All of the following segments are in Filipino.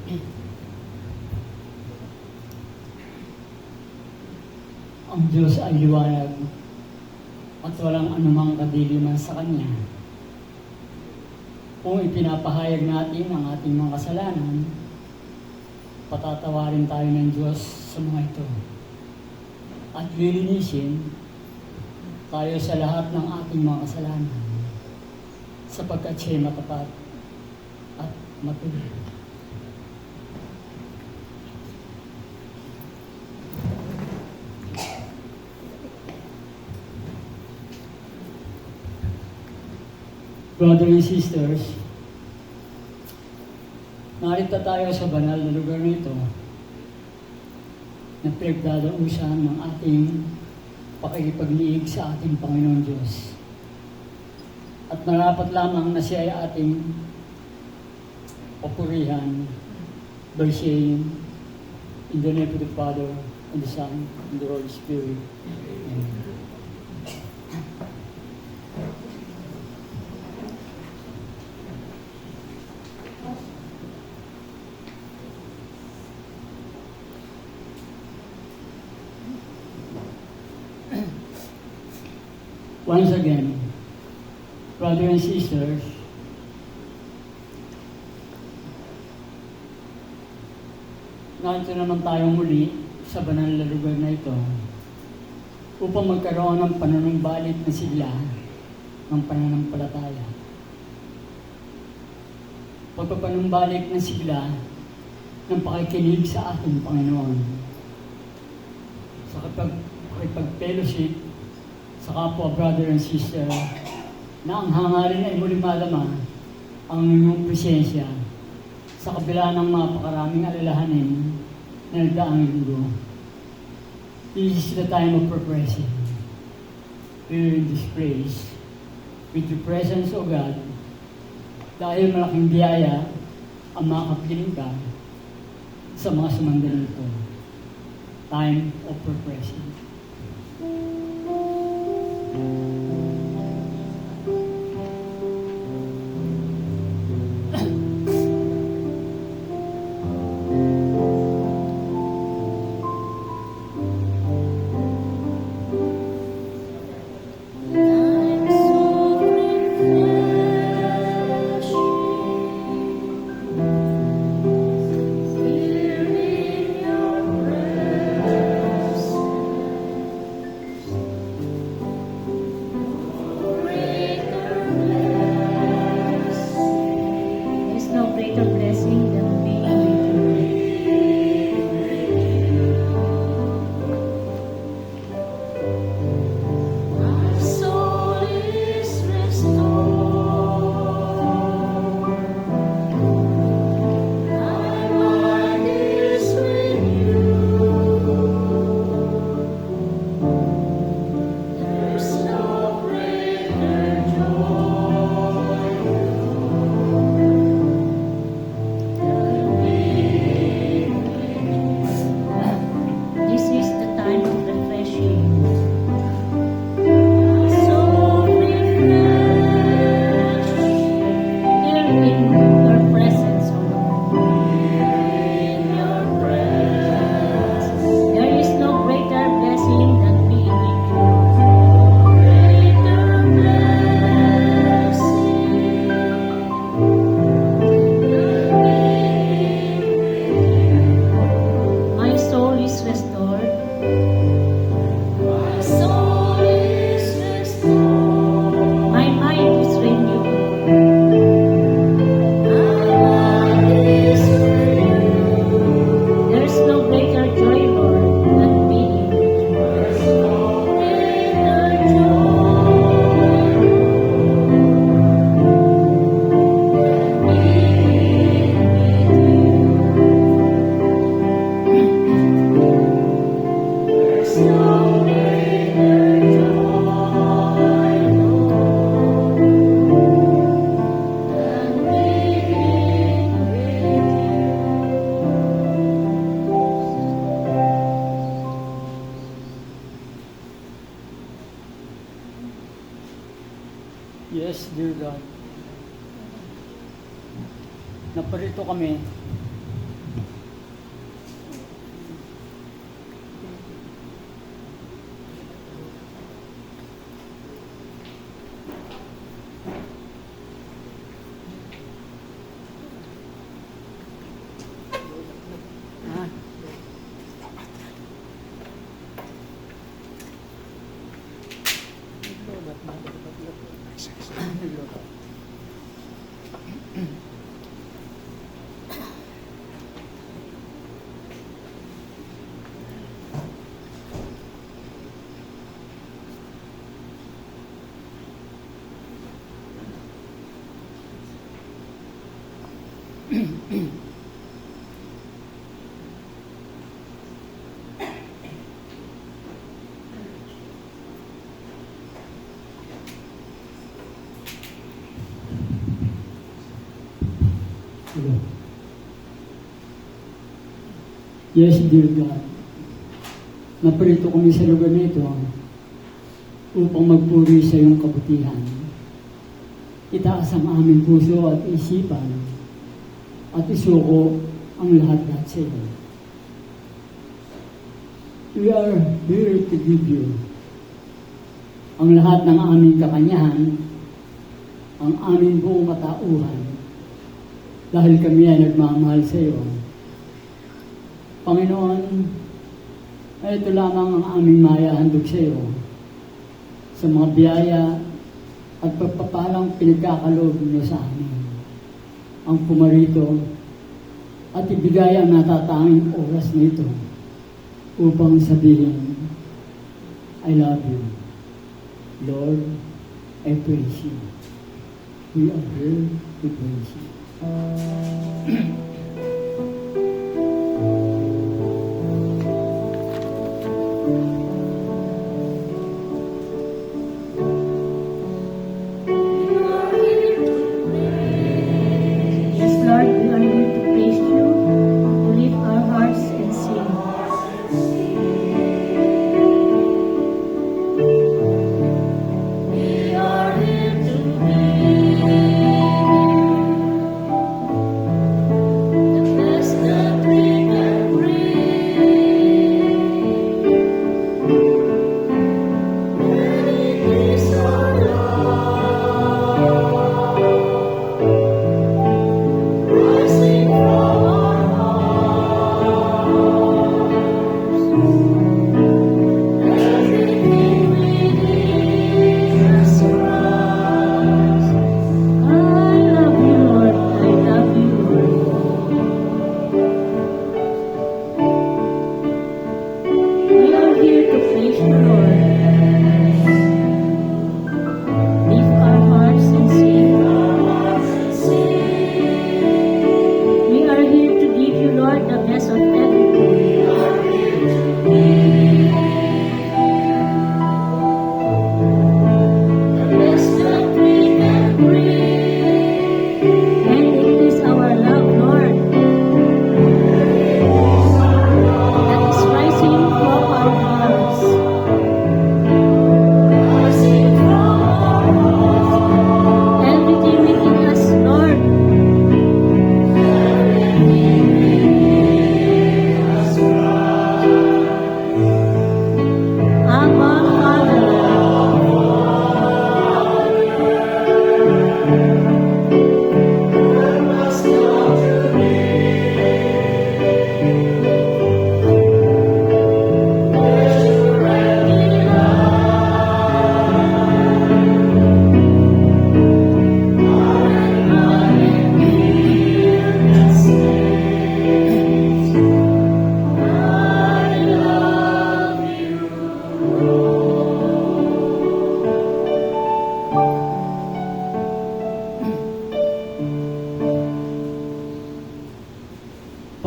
Ang Diyos ay liwanag at walang anumang kadiliman sa Kanya. Kung ipinapahayag natin ang ating mga kasalanan, patatawarin tayo ng Diyos sa mga ito. At lilinisin tayo sa lahat ng ating mga kasalanan sapagkat siya'y matapat at matuloy. Brothers and sisters, narito tayo sa banal na lugar nito na pinagdadausan ng ating pakikipagniig sa ating Panginoon Diyos. At narapat lamang na siya ay ating papurihan by saying, in the name of the Father, and the Son, and the Holy Spirit. Amen. Once again, brothers and sisters, narito naman tayong muli sa banal na lugar na ito upang magkaroon ng panunumbalik na sigla ng pananampalataya. Pagpapanumbalik ng sigla ng pakikinig sa ating Panginoon. Sa kapag-fellowship sa kapwa brother and sister na ang hangarin ay muli madama ang inyong presensya sa kabila ng mapakaraming alalahanin na nagdaang linggo. This is the time of preparation. Here in this place, with the presence of God, dahil malaking biyaya ang makapiling ka sa mga sumandali ito. Time of preparation. Yes, dear God. Naparito kami Yes, dear God, naparito kami sa lugar nito upang magpuri sa iyong kabutihan. Itaas ang aming puso at isipan at isuko ang lahat-lahat sa iyo. We are here to give you ang lahat ng aming kakanyahan, ang aming buong katauhan, dahil kami ay nagmamahal sa iyo. Panginoon, ay ito lamang ang aming maihahandog sa iyo sa mga biyaya at pagpapalang pinagkakaloob niyo sa amin. Ang pumarito at ibigay ang natatanging oras nito upang sabihin, I love you. Lord, I praise you. We are here to praise you.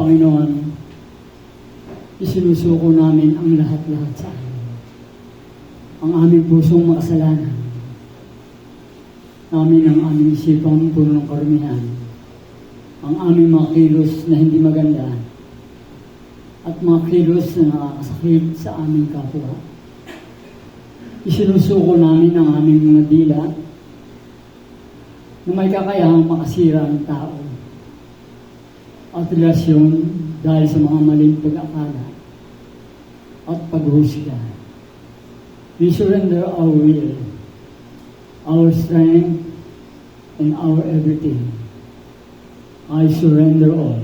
Panginoon, isinusuko namin ang lahat-lahat sa amin. Ang aming pusong makasalanan, namin ang aming isipang puno ng karumihan, ang aming mga kilos na hindi maganda, at mga kilos na nakakasakit sa aming kapwa. Isinusuko namin ang aming mga dila na may kakayahang makasira ng tao at relasyon dahil sa mga maling pag-akala at paghuhusga. We surrender our will, our strength, and our everything. I surrender all.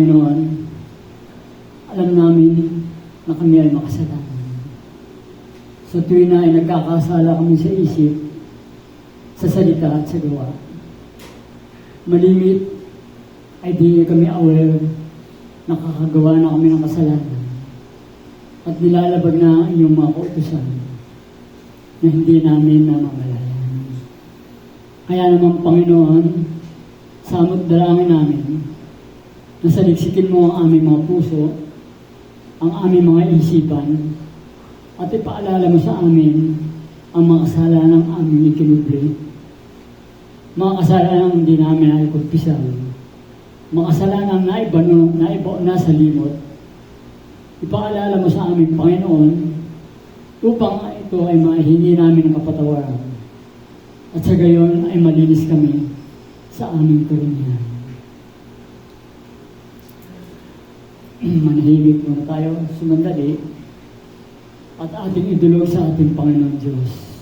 Panginoon, alam namin na kami ay makasalanan. Sa tuwing na ay nagkakasala kami sa isip, sa salita at sa gawa. Malimit ay di kami aware na kakagawa na kami ng kasalanan at nilalabag na ang iyong mga kautusan na hindi namin namamalayan. Kaya naman, Panginoon, samot dalangin namin na saliksikin mo ang aming mga puso, ang aming mga isipan, at ipaalala mo sa amin ang mga kasalanan ng aming ikinubli, mga kasalanan hindi namin naikupisan, mga kasalanan na iba na sa limot. Ipaalala mo sa amin, Panginoon, upang ito ay mahingi namin ng kapatawaran at sa gayon ay malinis kami sa aming karingan. Manahimik muna tayo, sumandali, at ating idulog sa ating Panginoon Diyos.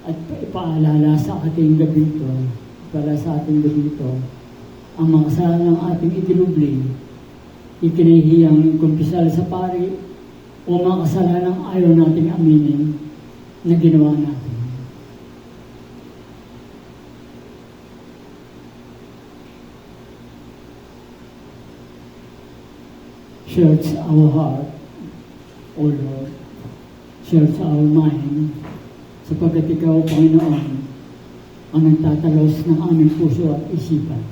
At ipaalala sa ating gabi ito, ang mga kasalanan ng ating itinubli, ikinahihiyang kumpisal sa pari, o mga kasalanan ayaw nating aminin na ginawa natin. Search our heart, O Lord. Search our mind, sapagkat ikaw, Panginoon, ang nagtatalos ng aming puso at isipan.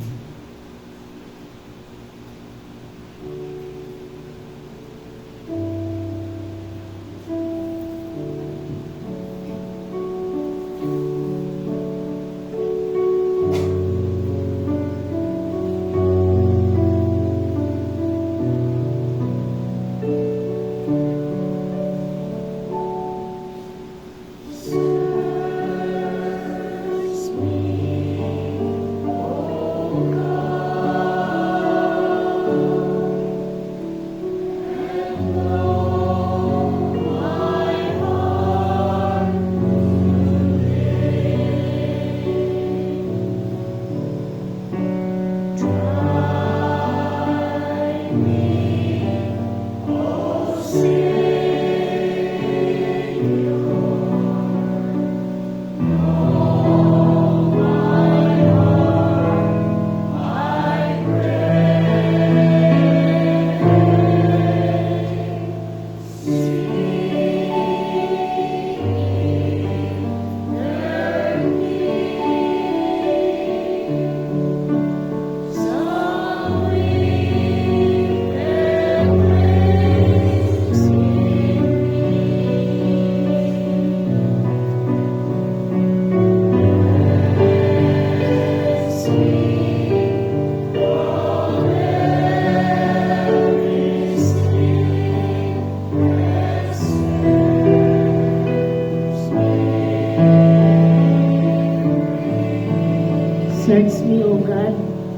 Search me, O God,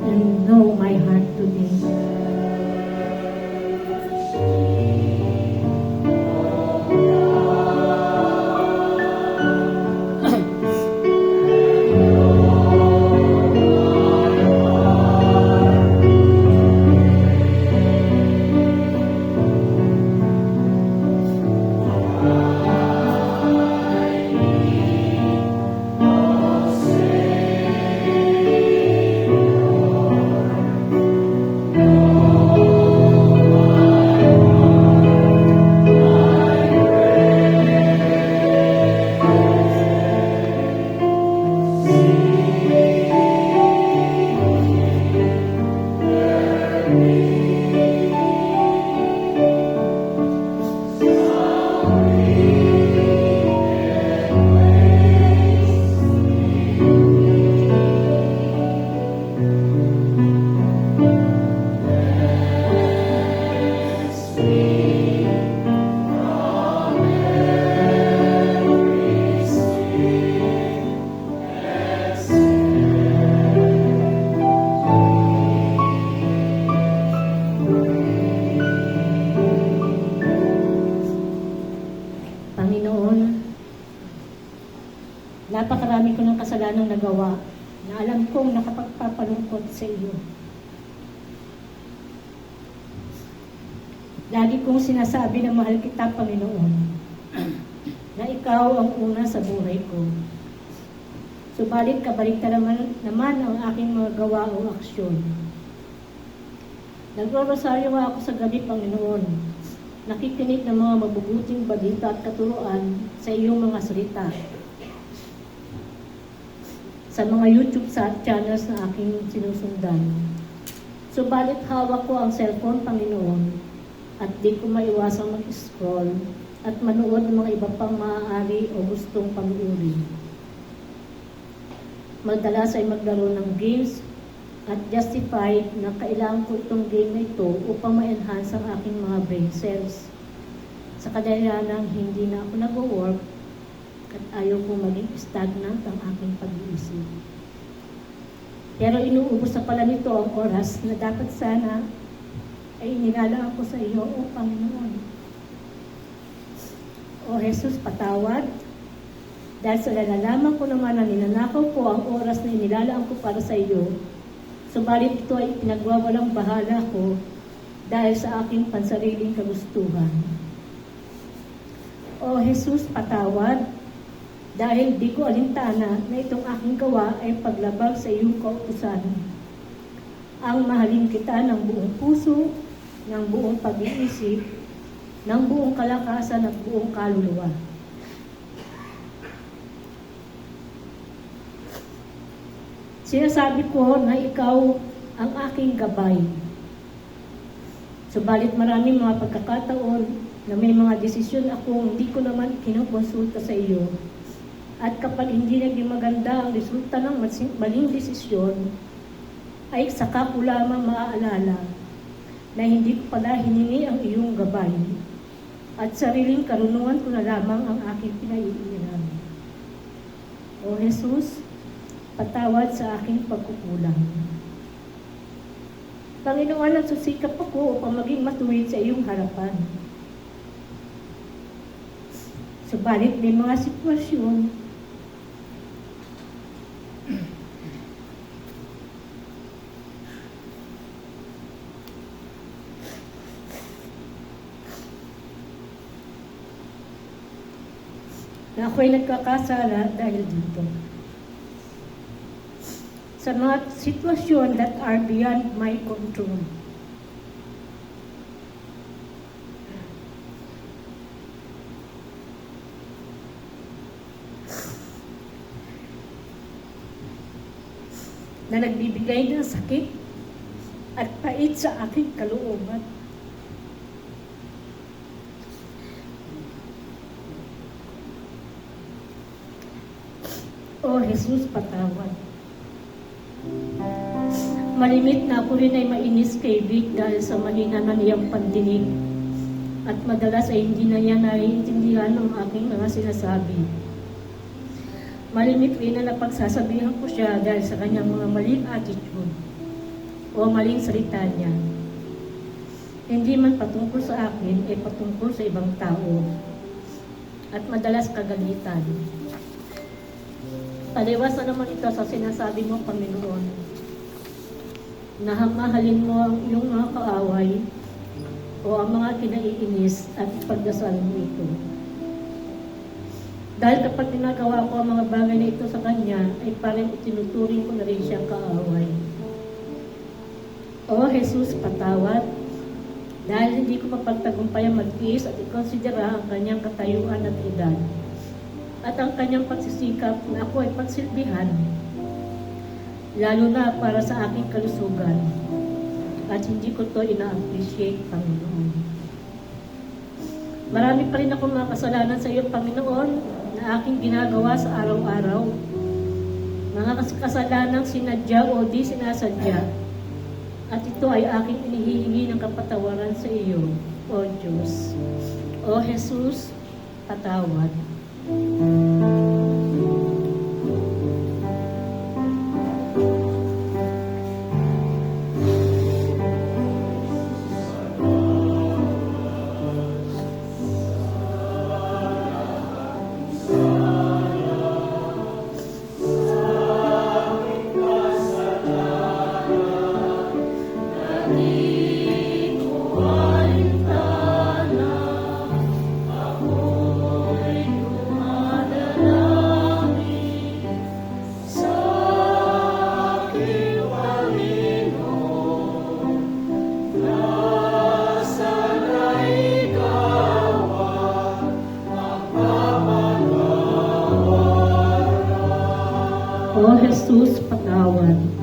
and know my heart today. Napakarami ko ng kasalanang nagawa na alam kong nakapagpapalungkot sa iyo. Lagi kong sinasabi na mahal kita, Panginoon, na ikaw ang una sa buhay ko. Subalit kabaligtaran naman ang aking mga gawa o aksyon. Nagro-rosaryo ako sa gabi, Panginoon. Nakikinig ng mga mabubuting balita at katuruan sa iyong mga salita. Sa mga YouTube channels na aking sinusundan. Subalit hawak ko ang cellphone, Panginoon, at di ko maiwasang mag-scroll at manood ng mga iba pang maaari o gustong panuuri. Madalas ay maglaro ng games at justified na kailangan ko itong game na ito upang ma-enhance ang aking mga brain cells. Sa kadahilanang hindi na ako nag-work at ayaw ko maging stagnant ang aking pag-iisip. Pero inuubos na pala nito ang oras na dapat sana ay inilalaan ko sa iyo, O Panginoon. O Jesus, patawad. Dahil sa nalalaman ko naman na ninanakaw ko ang oras na inilalaan ko para sa iyo, subalit ito ay pinagwawalang bahala ko dahil sa aking pansariling kagustuhan. O Jesus, patawad. Dahil di ko alintana na itong aking gawa ay paglabag sa iyong kautusan. Ang mahalin kita ng buong puso, ng buong pag-iisip, ng buong kalakasan at buong kaluluwa. Sinasabi ko na ikaw ang aking gabay. Subalit maraming mga pagkakataon na may mga desisyon akong hindi ko naman kinukonsulta sa iyo. At kapag hindi naging maganda ang resulta ng maling desisyon, ay saka ko lamang maaalala na hindi ko pala hiningi ang iyong gabay at sariling karunungan ko na lamang ang aking pinaiiram. O Jesus, patawad sa aking pagkukulang. Panginoon, nagsusikap ako upang maging matuwid sa iyong harapan. Subalit may mga sitwasyon na ako'y nagkakasala dahil dito. Sa mga sitwasyon that are beyond my control. Na nagbibigay ng sakit at pait sa aking kalooban. O Jesus, patawad. Malimit na ako rin ay mainis kay Vic dahil sa mahina na niyang pandinig at madalas ay hindi na niya naiintindihan ang aking mga sinasabi. Malimit rin na napagsasabihan ko siya dahil sa kanyang mga maling attitude o maling salita niya. Hindi man patungkol sa akin, ay patungkol sa ibang tao at madalas kagalitan. Taliwas na naman ito sa sinasabi mo, Panginoon, na mahalin mo ang iyong mga kaaway o ang mga kinaiinis at pagdasal mo ito. Dahil kapag ginagawa ko ang mga bagay na ito sa Kanya, ay parang itinuturing ko na rin siyang kaaway. O Jesus, patawad, dahil hindi ko mapagtagumpayang magtiis at ikonsidera ang Kanyang katayuan at edad, at ang Kanyang pagsisikap na ako ay pagsilbihan, lalo na para sa aking kalusugan, at hindi ko to ina-appreciate, Panginoon. Marami pa rin akong mga kasalanan sa iyo, Panginoon, na aking ginagawa sa araw-araw. Mga kasalanang sinadya o di sinasadya, at ito ay aking inihihingi ng kapatawaran sa iyo, O Diyos. O Jesus, patawad. Di ko alintana O Jesus, patawad.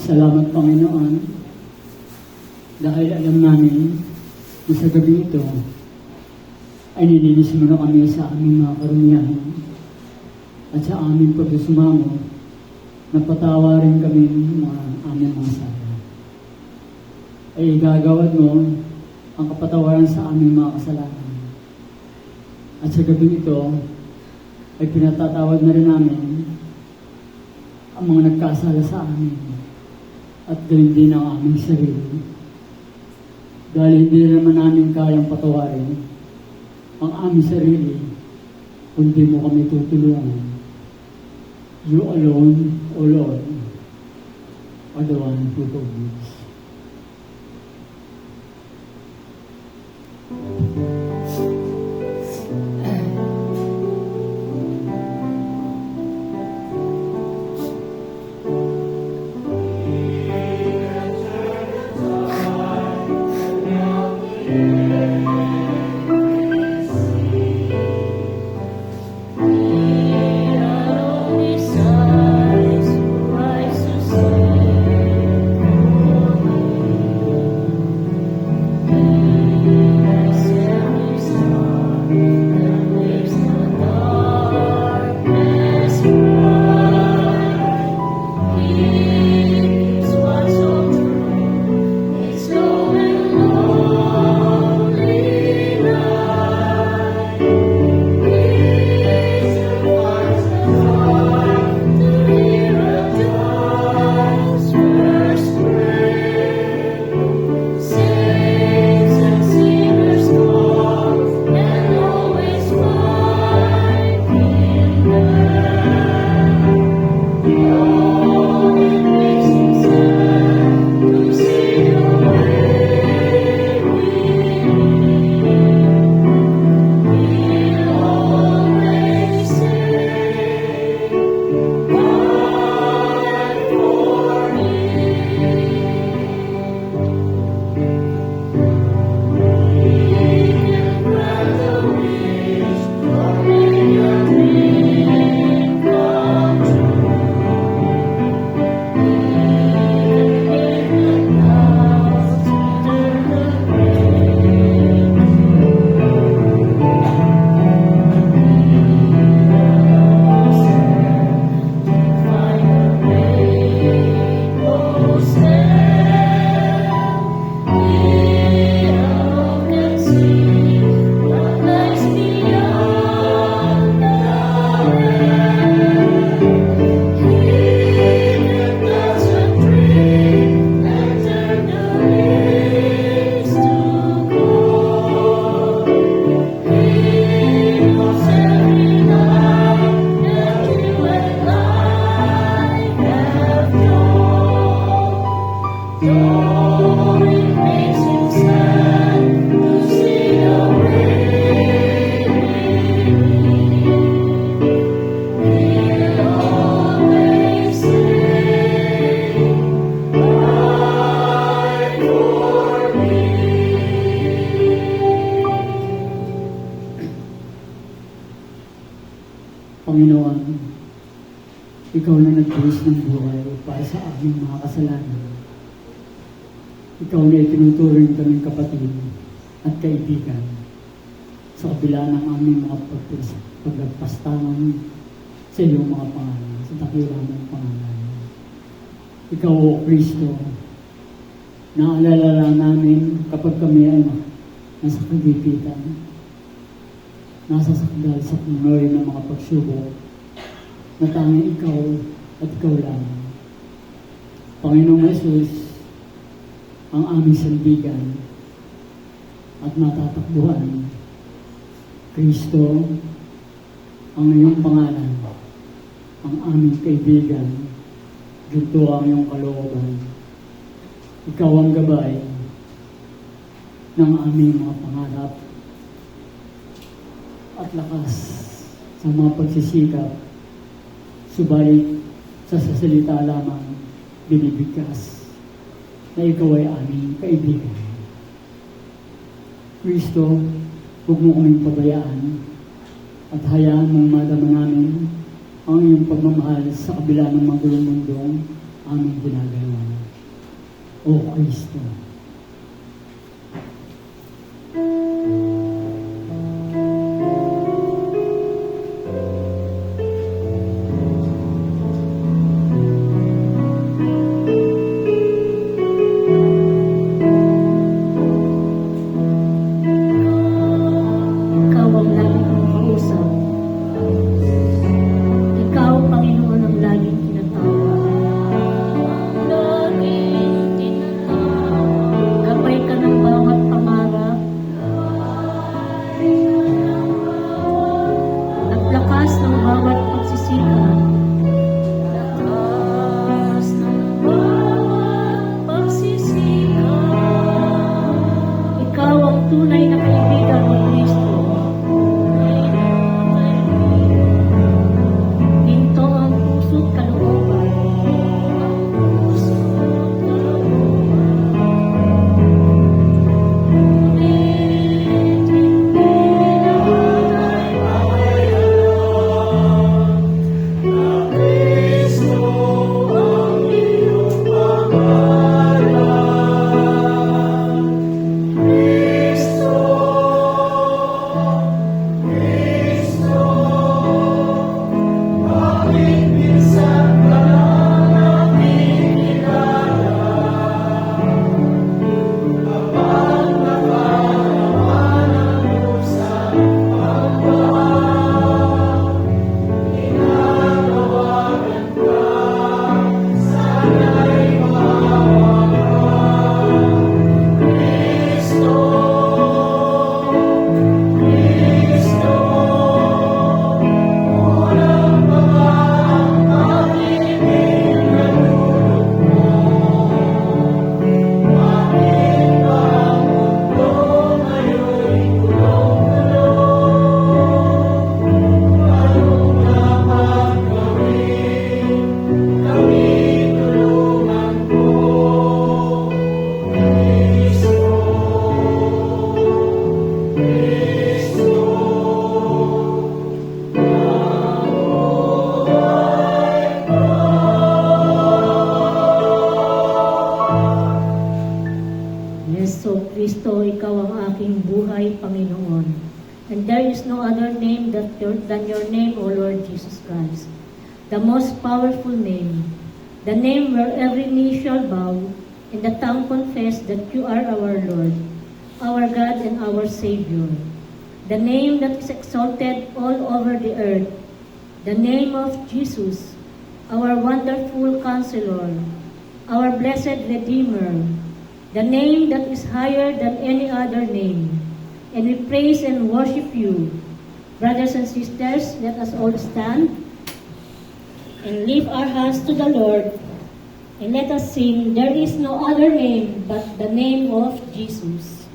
Salamat, Panginoon, dahil alam namin na sa gabi ito ay nilinis mo na kami sa aming mga karunihan at sa aming pagsusumamo na patawarin kami ng mga aming mga sala. Ay igagawad mo ang kapatawaran sa aming mga kasalanan. At sa gabi ito ay pinatatawad na rin namin ang mga nagkasala sa amin at gawin din ang aming sarili. Dahil hindi naman namin kayang patawarin ang aming sarili kung di mo kami tutulungan. You alone, O Lord, are the one who forgives. Panginoon, Ikaw na nagbuhos ng buhay para sa aming mga kasalanan. Ikaw na itinuturing kaming kapatid at kaibigan. sa kabila ng aming mga pagpastangan sa iyong mga pangalan, sa dakila mong pangalan. Ikaw, O Kristo, naalala lang namin kapag kami ay nasa kagipitan, nasa sakdal sa punoy ng mga pagsubok, na tanging ikaw at ikaw lang. Panginoong Jesus, ang aming sandigan at matatakbuhan. Kristo, ang iyong pangalan, ang aming kaibigan, ginto ang iyong kalooban. Ikaw ang gabay ng aming mga pangarap at lakas sa mga pagsisikap, subalit sa sasalita lamang binibigkas na ikaw ay aming kaibigan. Kristo, huwag mo kaming pabayaan at hayaan mong madama namin ang iyong pagmamahal sa kabila ng magulong mundong aming ginagawa. O Kristo. Ikaw ang laging kong kausap. Ikaw, Panginoon, ang laging tinatawag. Gabay ka ng bawat pangarap. Naglakas ng bawat pagsisikap. Ikaw ang tunay na kaibigan mo, Kristo. Ginto ang puso't kalooban. Yeso Kristo, ikaw ang aking buhay, Panginoon. And there is no other name than your name, O Lord Jesus Christ. The most powerful name, the name where every knee shall bow and the tongue confess that you are our Lord, our God and our Savior. The name that is exalted all over the earth, the name of Jesus, our wonderful Counselor, our blessed Redeemer, the name that is higher than any other name. And we praise and worship you. Brothers and sisters, let us all stand and lift our hands to the Lord. And let us sing, there is no other name but the name of Jesus.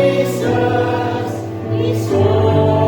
Jesus is Lord.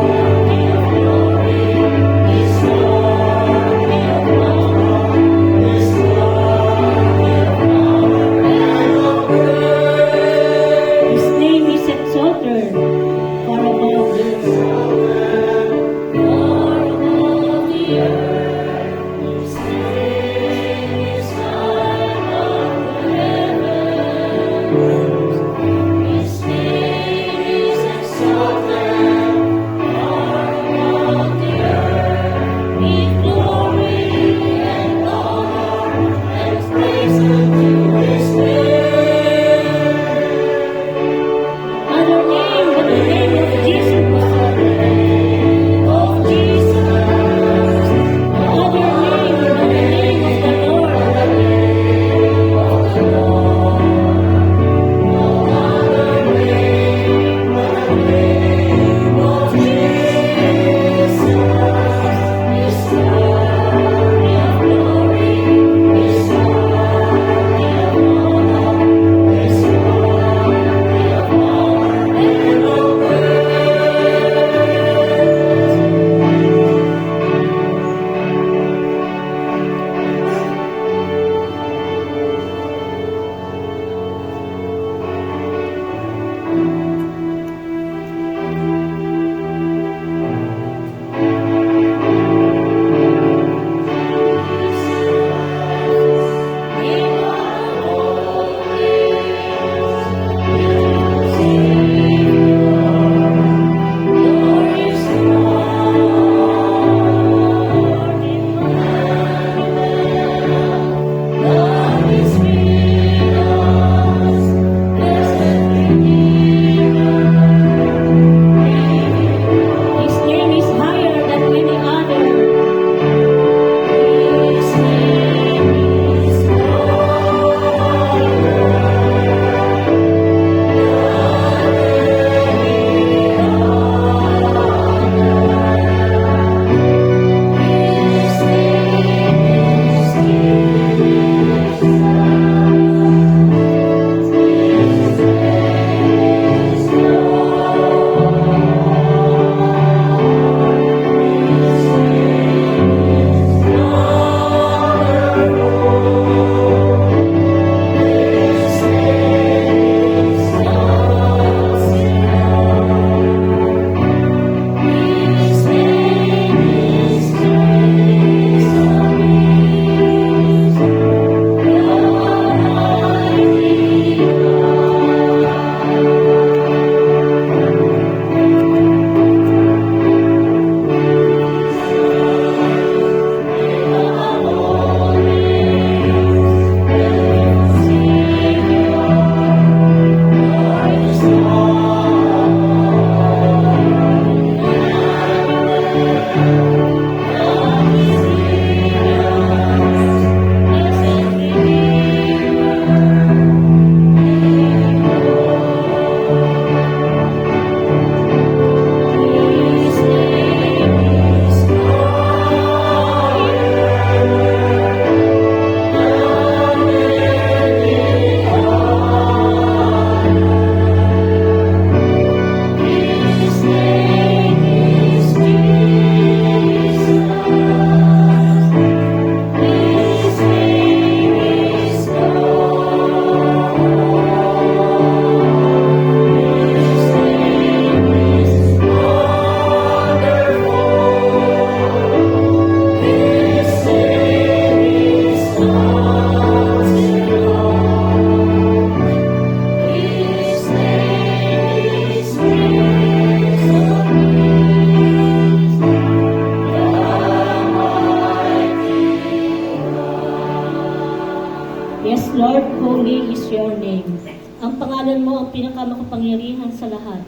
Lord, holy is your name. Ang pangalan mo ang pinakamakapangyarihan sa lahat.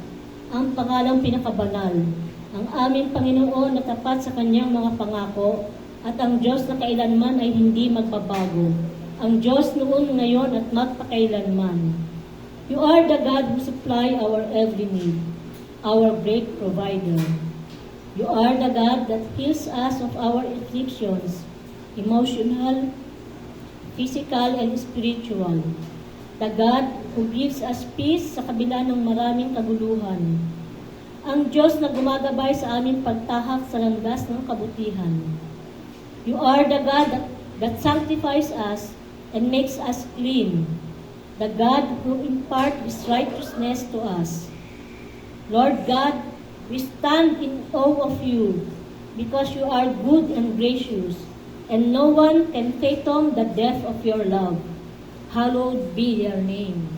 Ang pangalang pinakabanal. Ang aming Panginoon na tapat sa kanyang mga pangako at ang Diyos na kailanman ay hindi magbabago. Ang Diyos noon, ngayon at magpakailanman. You are the God who supply our every need, our great provider. You are the God that heals us of our afflictions, emotional, physical, and spiritual. The God who gives us peace sa kabila ng maraming kaguluhan. Ang Diyos na gumagabay sa aming pagtahak sa landas ng kabutihan. You are the God that sanctifies us and makes us clean. The God who imparts His righteousness to us. Lord God, we stand in awe of you because you are good and gracious, and no one can fathom the depth of your love. Hallowed be your name.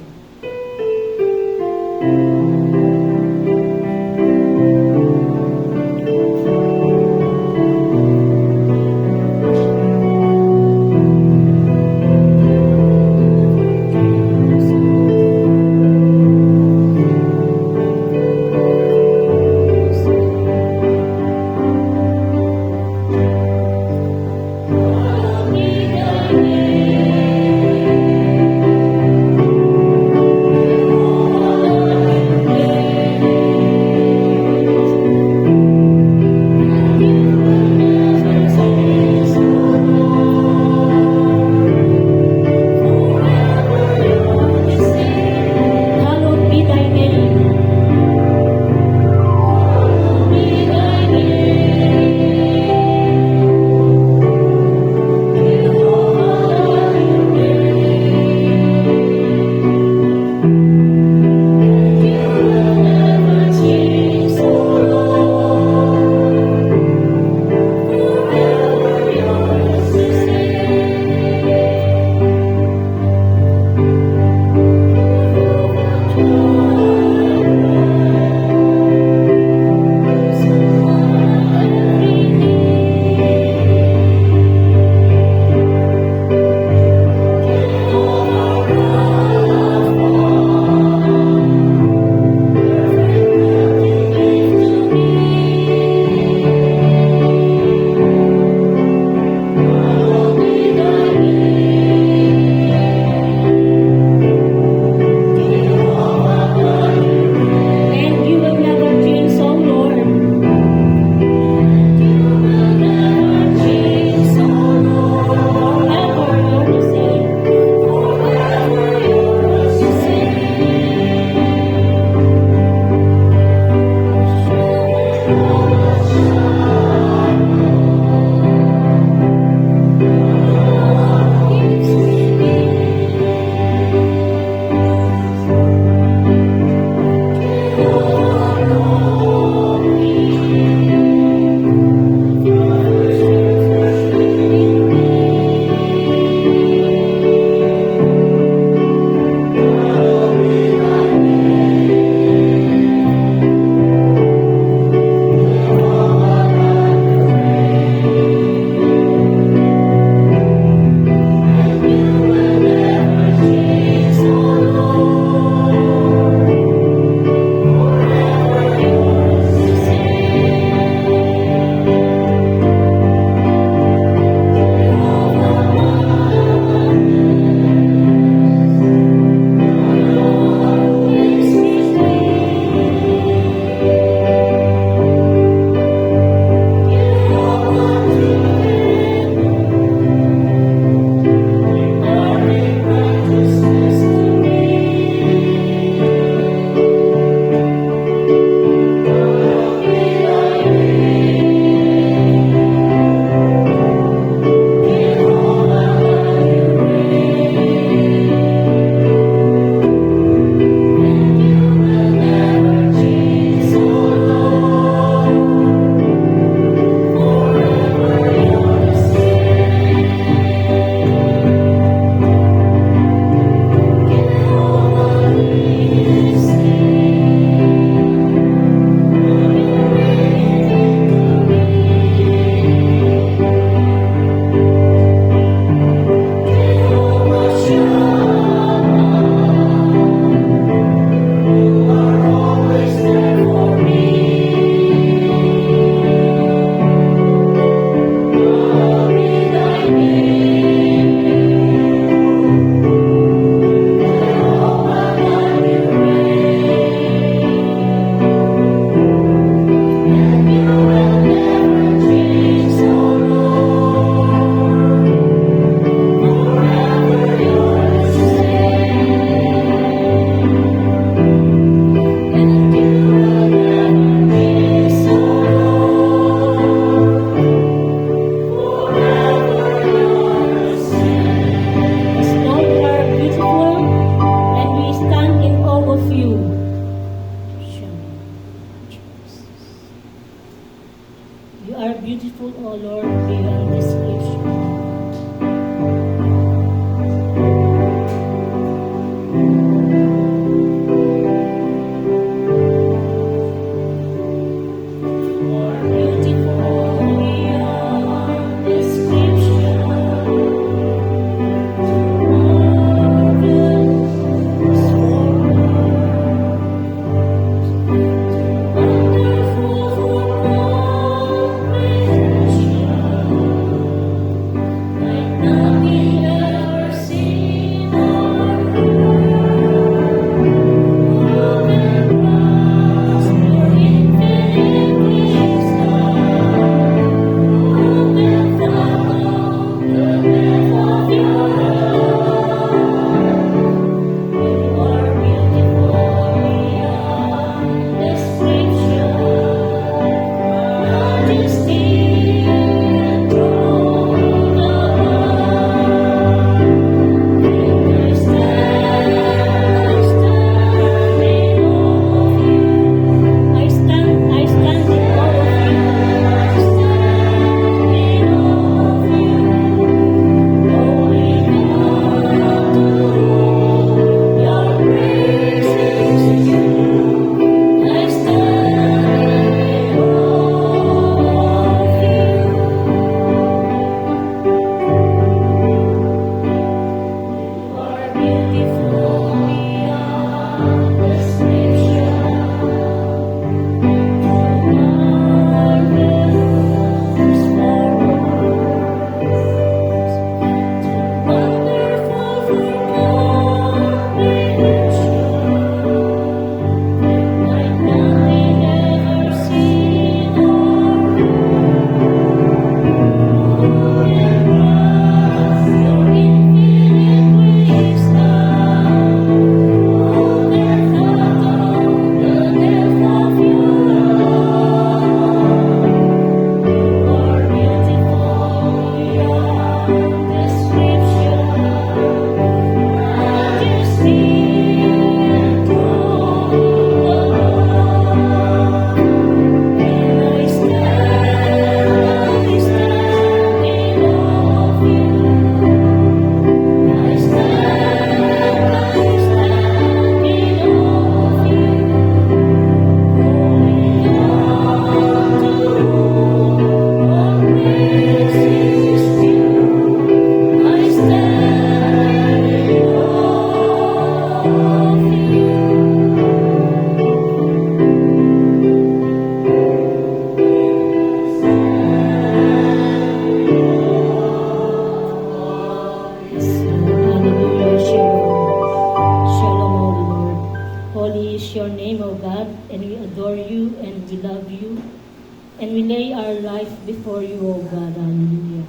and we lay our life before you, O God. Hallelujah.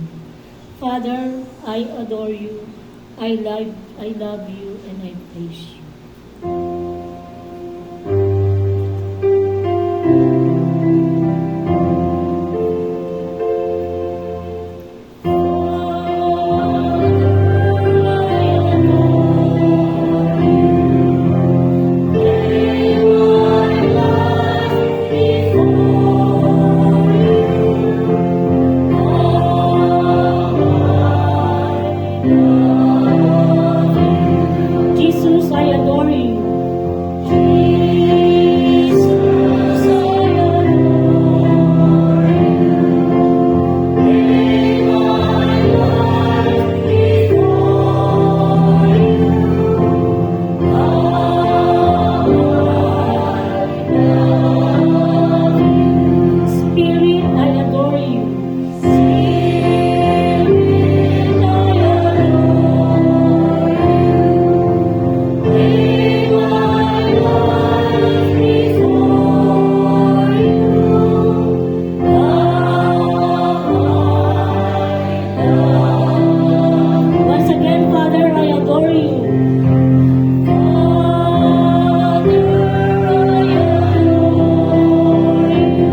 Father, I adore you, I love you, and I praise you. Jesus, I adore you. Jesus, I adore you. Lay my life before you. Spirit, I adore you. Spirit, I adore you. Lay my life before you. Once again, Father, I adore you. Father, I adore you.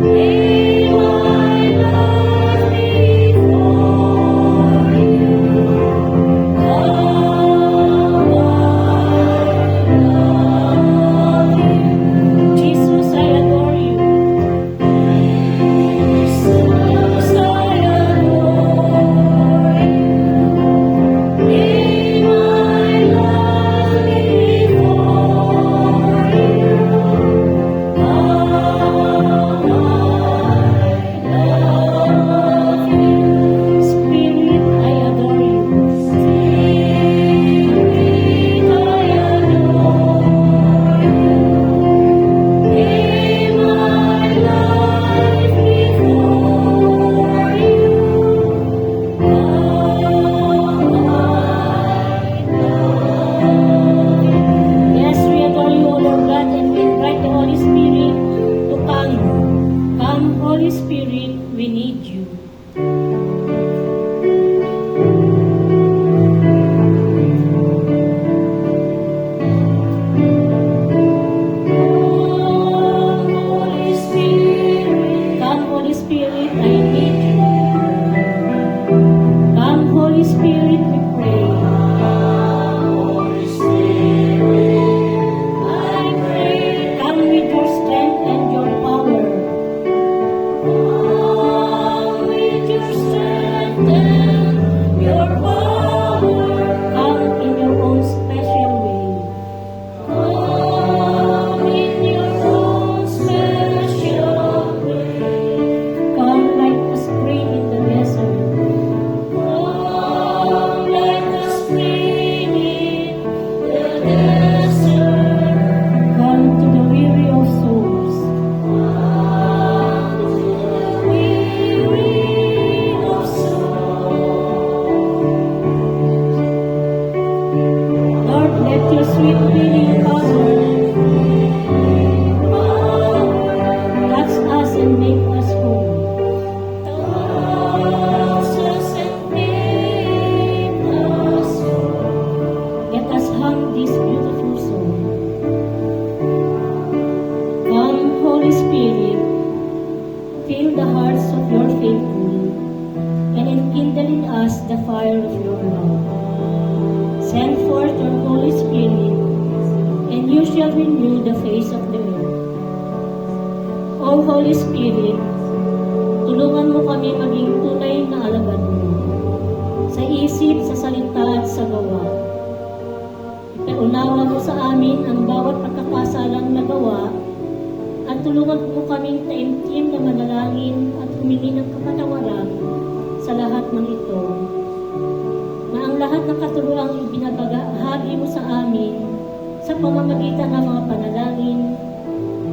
Lay my life before you. Jesus, I adore you. Jesus, I adore you. Lay my life before you. Spirit, I adore you. Spirit, I adore you. Lay my life before you. Yes, we adore you, O Lord God, and we invite the Holy Spirit to come. Come, Holy Spirit, we need you. Come, Holy Spirit, I need you. Come, Holy Spirit, we pray. Holy Spirit, I pray. Come with your strength and your power. Come with your strength and your power. Come in your own special way. Come in your own special way. Come like a spring in the desert. Come like a spring in the desert. Come to the weary of souls. Come to the weary of souls. Lord, let your sweet healing power touch us and make us whole. Touch us and make us whole. Let us hug this beautiful soul. Come, Holy Spirit, fill the hearts of your faithful and enkindle in us the fire of your love. Send forth your Holy Spirit, and you shall renew the face of the earth. O Holy Spirit, tulungan mo kami maging tunay na alagad mo, sa isip, sa salita at sa gawa. Ipaunawa mo sa amin ang bawat pagkakasalang nagawa, at tulungan mo kaming taimtim na manalangin at humingi ng kapatawaran sa lahat ng ito. Na ang lahat ng katuruang ibinabahagi mo sa amin sa pamamagitan ng mga panalangin,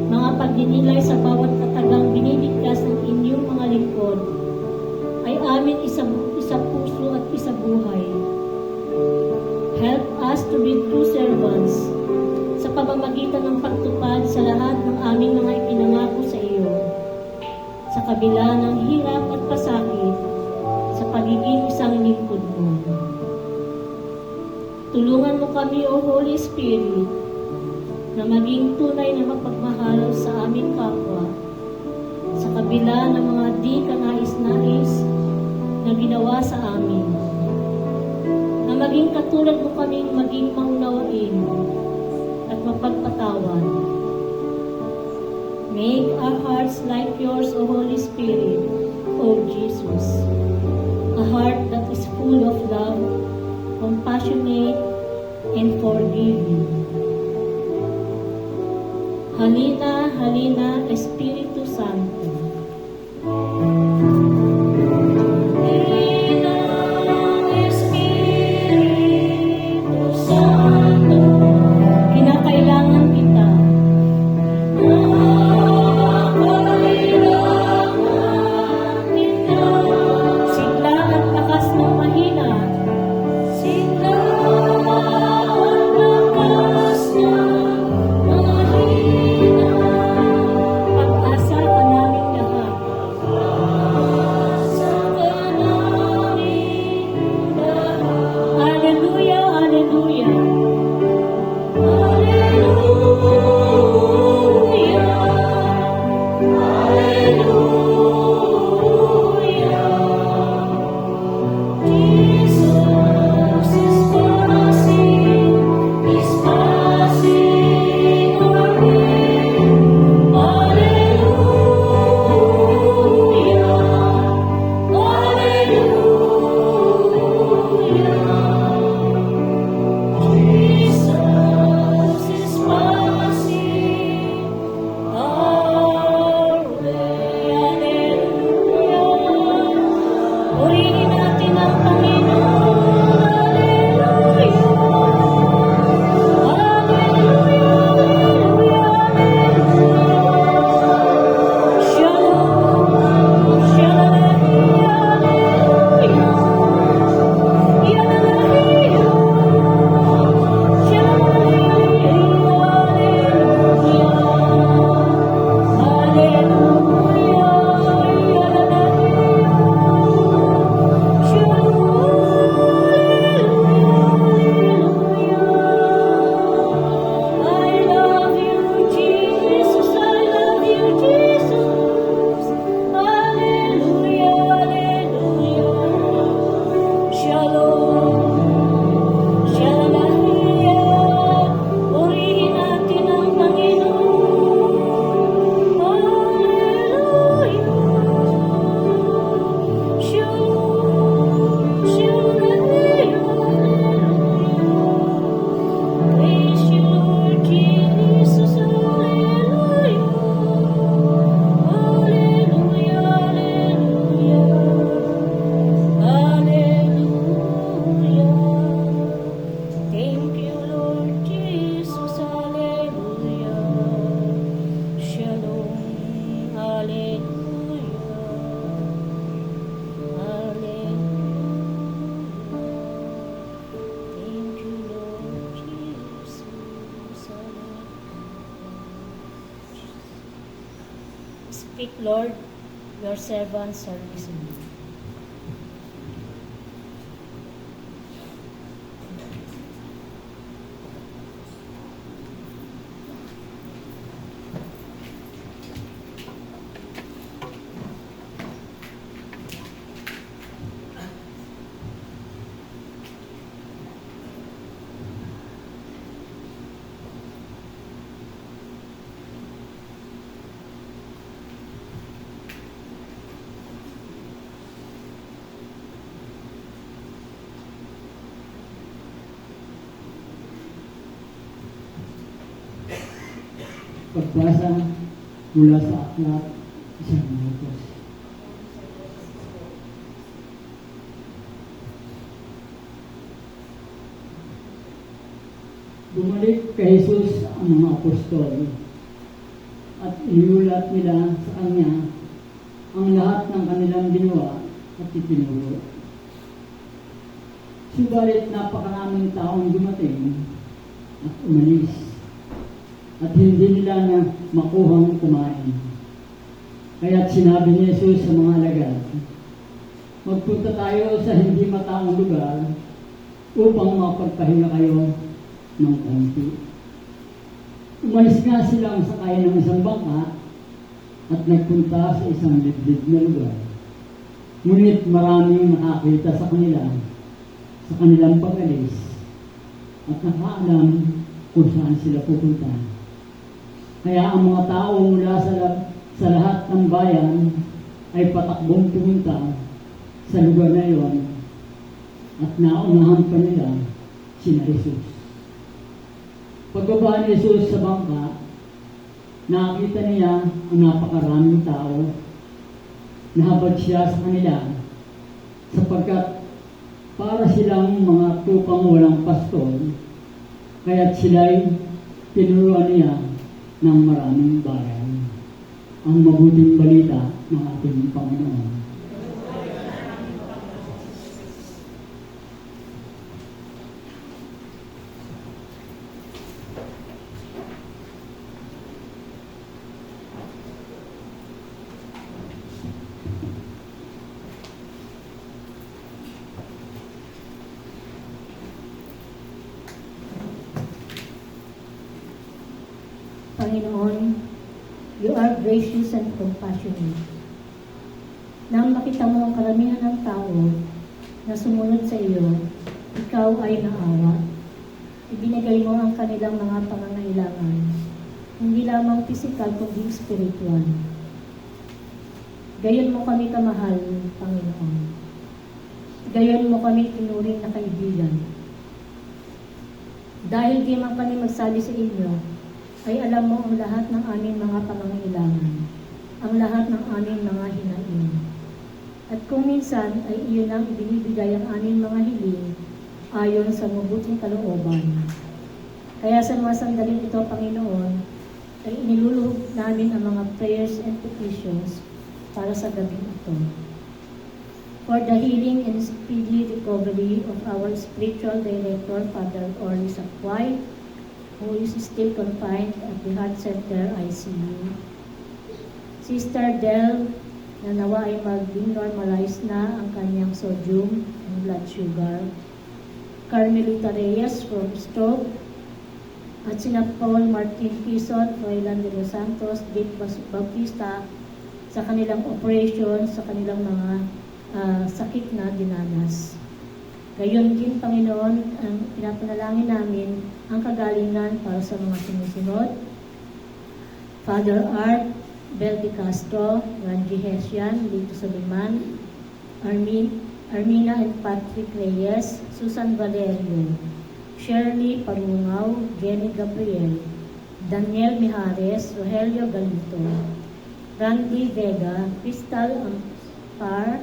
mga pagdinilay sa bawat katagang binibigkas ng inyong mga lingkod, ay amin isa puso at isa buhay. Help us to be true servants sa pamamagitan ng pagtupad sa lahat ng aming mga ipinangako sa iyo. kabila ng hirap at pasakit sa pagiging isang lingkod mo. Tulungan mo kami, O Holy Spirit, na maging tunay na mapagmahal sa aming kapwa sa kabila ng mga di kanais-nais na ginawa sa amin. Na maging katulad mo kaming maging maunawain at mapagpatawad. Make our hearts like yours, O Holy Spirit, O Jesus. A heart that is full of love, compassionate, and forgiving. Halina, halina, Espiritu Santo. Halina, Espiritu Santo. Kinakailangan kita. Sigla at lakas ng mahina. Sigla at lakas ng mahina. Pag-asa ka naming lahat. Pag-asa ka naming lahat. Hallelujah, hallelujah. Purihin natin ang Panginoon. Hallelujah. Hallelujah. Shalom. Shalom. I love you, Jesus. I love you, Jesus. Hallelujah, hallelujah. Shalom, shalom. Purihin natin ang Panginoon. Hallelujah. Shalom, praise you, Lord Jesus. Hallelujah. Hallelujah. Hallelujah. Thank you, Lord Jesus. Hallelujah. Shalom. Hallelujah. Thank you, Lord Jesus. Speak, Lord, your servants are listening. Pagbasa mula sa aklat isang minutos. Bumalik kay Jesus ang mga apostol at iniulat nila sa kanya ang lahat ng kanilang ginawa at itinuro. Subalit napakaraming taong dumating at umalis at hindi nila na makuhang kumain. Kaya't sinabi ni Jesus sa mga alagad, magpunta tayo sa hindi mataong lugar upang mapagpahinga kayo ng konti. Umalis nga silang sakay ng isang bangka at nagpunta sa isang liblib na lugar. Ngunit maraming nakakita sa kanila sa kanilang pag-alis at nakaalam kung saan sila pupunta. Kaya ang mga tao mula sa lahat ng bayan ay patakbong pumunta sa lugar na iyon at naunahan pa nila sina Jesus. Pagbaba ni Jesus sa bangka, nakita niya ang napakaraming tao. Nahabag siya sa kanila sapagkat para silang mga tupang walang pastol, kaya't sila'y tinuruan niya ng maraming bagay. Ang mabuting balita ng ating Panginoon. Panginoon, you are gracious and compassionate. Nang makita mo ang karamihan ng tao na sumunod sa iyo, ikaw ay naawa. Ibinigay mo ang kanilang mga pangangailangan, hindi lamang pisikal kundi spiritual. Gayon mo kami kamahal, Panginoon. Gayon mo kami tinuring na kaibigan. Dahil di man kami magsabi sa inyo, ay alam mo ang lahat ng aming mga pangangailangan, ang lahat ng aming mga hinaing. At kung minsan ay iyon ang ibinibigay ang aming mga hiling ayon sa mabuting kalooban. Kaya sa mga sandaling ito, Panginoon, ay iniluluhog namin ang mga prayers and petitions para sa gabing ito. For the healing and speedy recovery of our spiritual director, Father Orly Sakway, who is still confined at the Heart Center ICU. Sister Del, na nawa ay mag-normalize na ang kanyang sodium and blood sugar. Carmelita Reyes from stroke. At sina Paul Martin Quezon, Froilan de los Santos, Dick Bautista sa kanilang operation, sa kanilang mga sakit na dinanas. Gayon din, Panginoon, ang pinapanalangin namin ang kagalingan para sa mga sumusunod. Father Art, Belty Castro, Ranji Hesian, Lito Soliman, Armina and Patrick Reyes, Susan Valerio, Shirley Parungaw, Jenny Gabriel, Daniel Mijares, Rogelio Galito, Randy Vega, Crystal Ampar,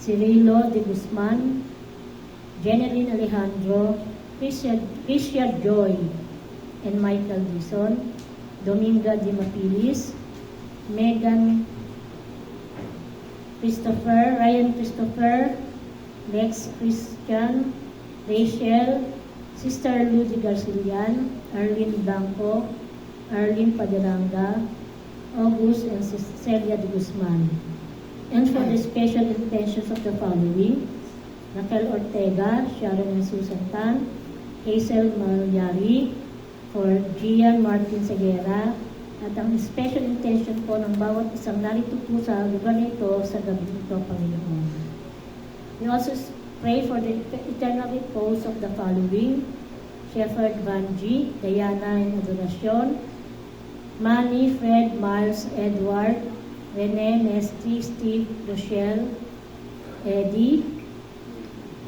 Cirilo de Guzman, Jeneline Alejandro, Christian Joy, and Michael Dison, Dominga de Mapilis, Megan Christopher, Ryan Christopher, Lex Christian, Rachel, Sister Ludy Garcilian, Arlene Blanco, Arlene Paderanga, August and Celia de Guzman. And for the special intentions of the following: Raquel Ortega, Sharon and Susan Tan, Hazel Malyari, for Gian Martin Segura, at ang special intention po ng bawat isang narito po sa lugar nito sa gabi ito, Panginoon. We also pray for the eternal repose of the following: Shepherd Vanji, Diana in Adoracion, Manny, Fred, Miles, Edward, Rene, Nesty, Steve, Rochelle, Eddie,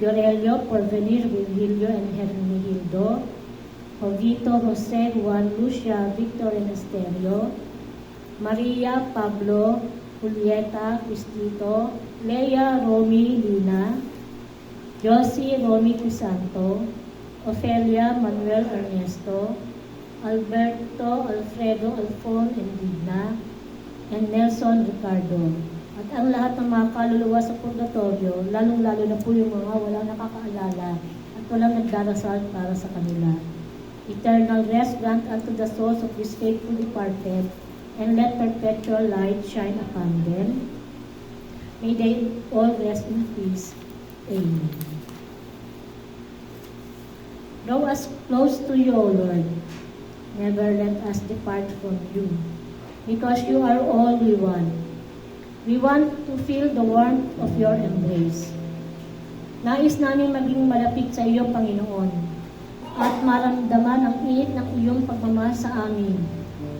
Yorelio, Porvenir, Virgilio, and Hermenegildo, Jovito, Jose, Juan, Lucia, Victor, and Esterio, Maria, Pablo, Julieta, Cristito, Leia, Romy, Lina, Josie, Romy Crisanto, Ofelia, Manuel Ernesto, Alberto, Alfredo, Alfon, and Digna, and Nelson Ricardo. At ang lahat ng mga kaluluwa sa purgatorio, lalong-lalo na po yung mga walang nakakaalala at walang nagdarasal para sa kanila. Eternal rest grant unto the souls of these faithful departed, and let perpetual light shine upon them. May they all rest in peace. Amen. Draw us close to you, O Lord. Never let us depart from you, because you are all we want. We want to feel the warmth of your embrace. Nais namin maging malapit sa iyo, Panginoon, at maramdaman ang init ng iyong pagmamahal sa amin,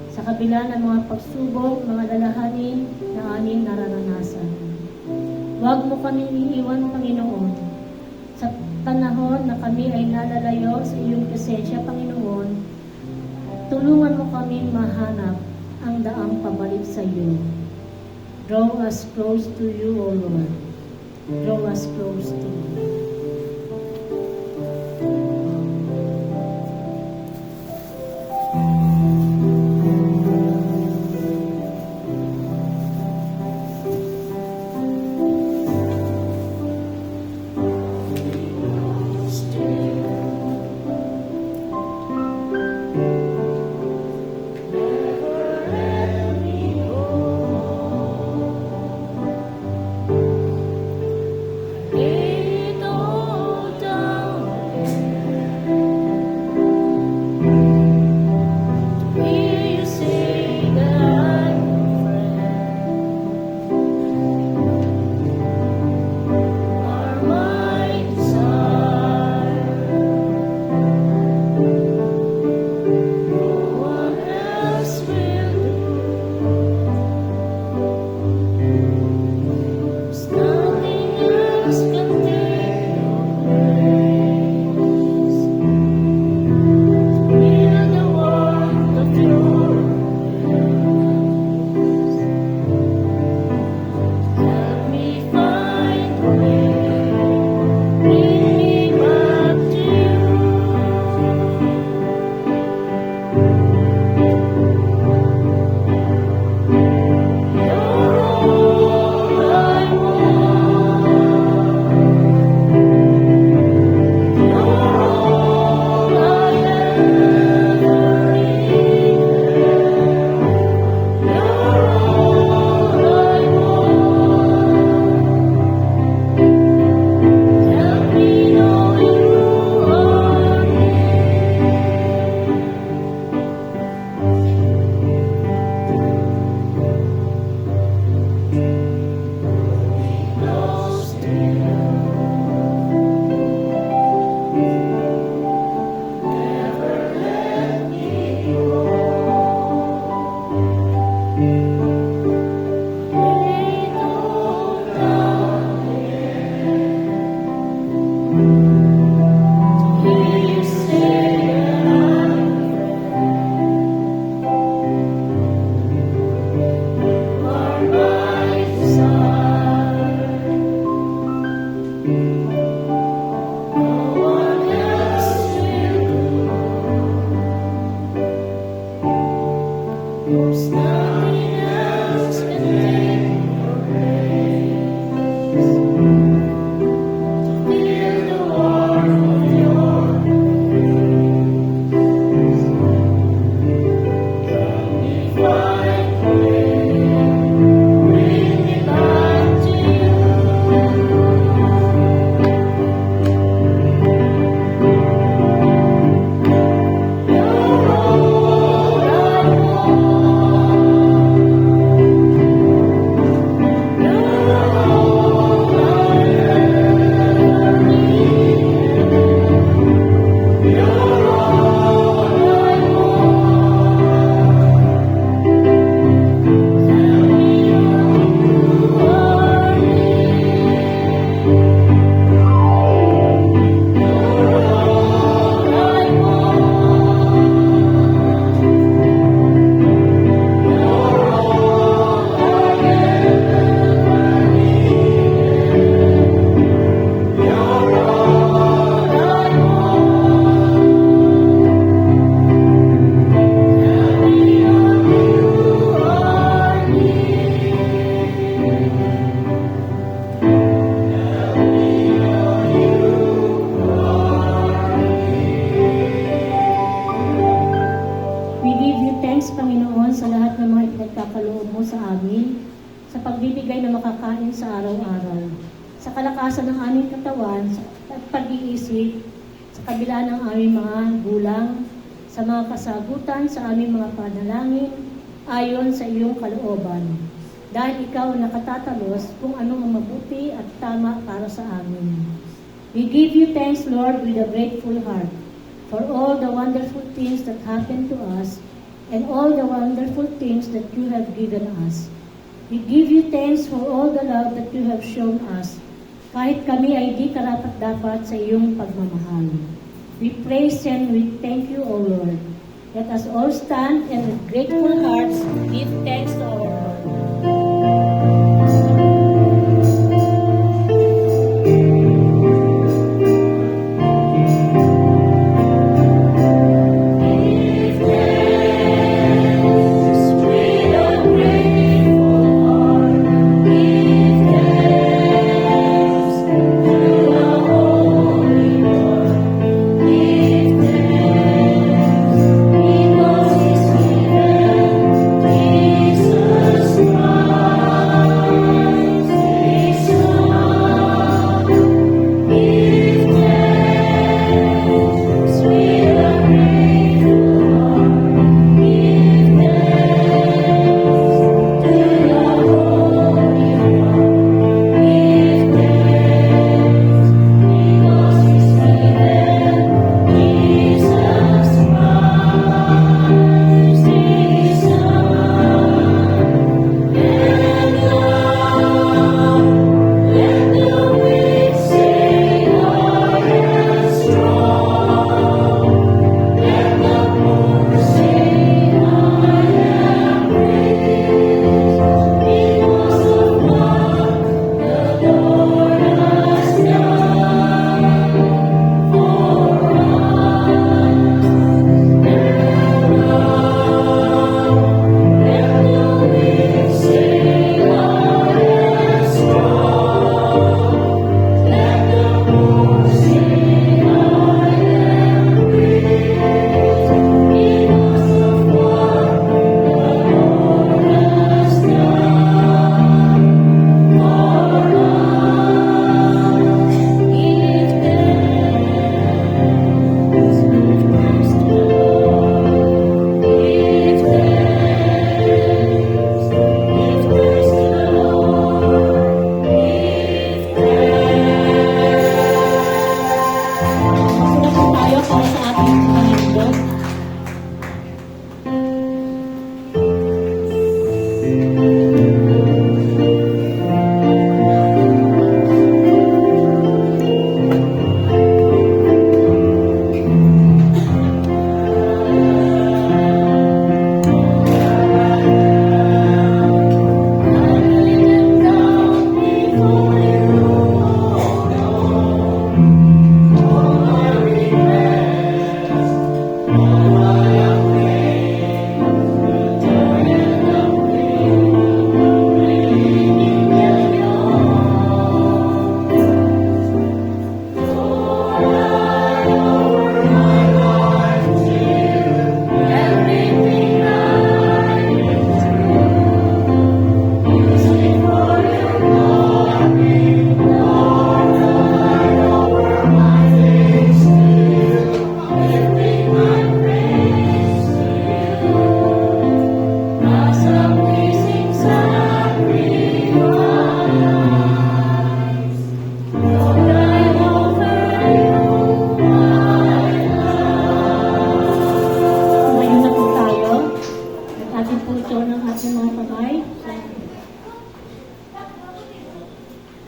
sa kabila ng mga pagsubok, mga lalahanin na aming nararanasan. Huwag mo kaming iiwan, Panginoon. Sa panahon na kami ay nalalayo sa iyong presensya, Panginoon, tulungan mo kaming mahanap ang daang pabalik sa iyo. Draw us close to you, O Lord. Draw us close to you. na makakain sa araw-araw. Sa kalakasan ng aming katawan at pag-iisip, sa kabila ng aming mga gulang, sa mga kasagutan sa aming mga panalangin, ayon sa iyong kalooban. Dahil ikaw ang nakatatalos kung ano ang mabuti at tama para sa amin. We give you thanks, Lord, with a grateful heart for all the wonderful things that happened to us and all the wonderful things that you have given us. We give you thanks for all the love that you have shown us, kahit kami ay di karapat-dapat sa iyong pagmamahal. We praise and we thank you, O Lord. Let us all stand and with grateful hearts give thanks to our Lord.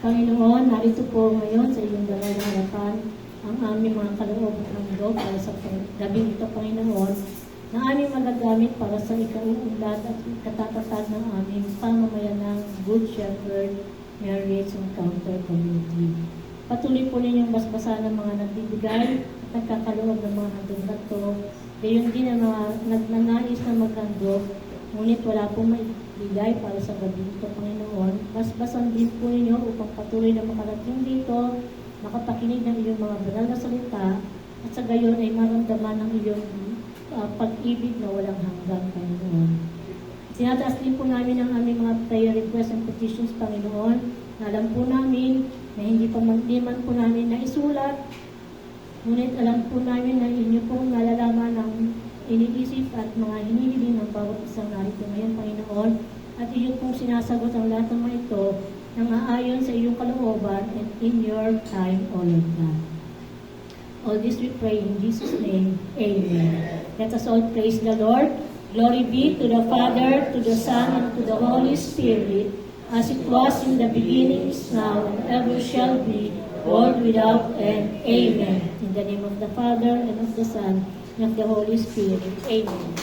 Panginoon, narito po ngayon sa iyong banal na harapan ang aming mga kaloob at handog para sa gabing ito, Panginoon, na aming magagamit para sa ikauunlad at katatatag ng aming pamamayan ng Good Shepherd Marriage Encounter Community. Patuloy po ninyong basbasan ng mga nagbibigay at nagkakaloob ng mga handog na ito. Gayon din ang mga nagnanais na maghandog, ngunit wala pong maibigay para sa gabi ito, Panginoon. Basbasan din po ninyo upang patuloy na makarating dito, makapakinig ng iyong mga banal na salita, at sa gayon ay maramdaman ng iyong pag-ibig na walang hanggan, Panginoon. At Sinataas din po namin ang aming mga prayer requests and petitions, Panginoon. Alam po namin na hindi man po namin naisulat, ngunit alam po namin na inyo pong nalalaman ang iniisip at mga hinihiling ng bawat isang narito ngayon, Panginoon. At inyo pong sinasagot ang lahat ng mga ito nang aayon sa iyong kalooban and in your time, O Lord God. All this we pray in Jesus' name. Amen. Let us all praise the Lord. Glory be to the Father, to the Son, and to the Holy Spirit, as it was in the beginning, is now, and ever shall be, world without end. Amen. In the name of the Father, and of the Son, and of the Holy Spirit. Amen.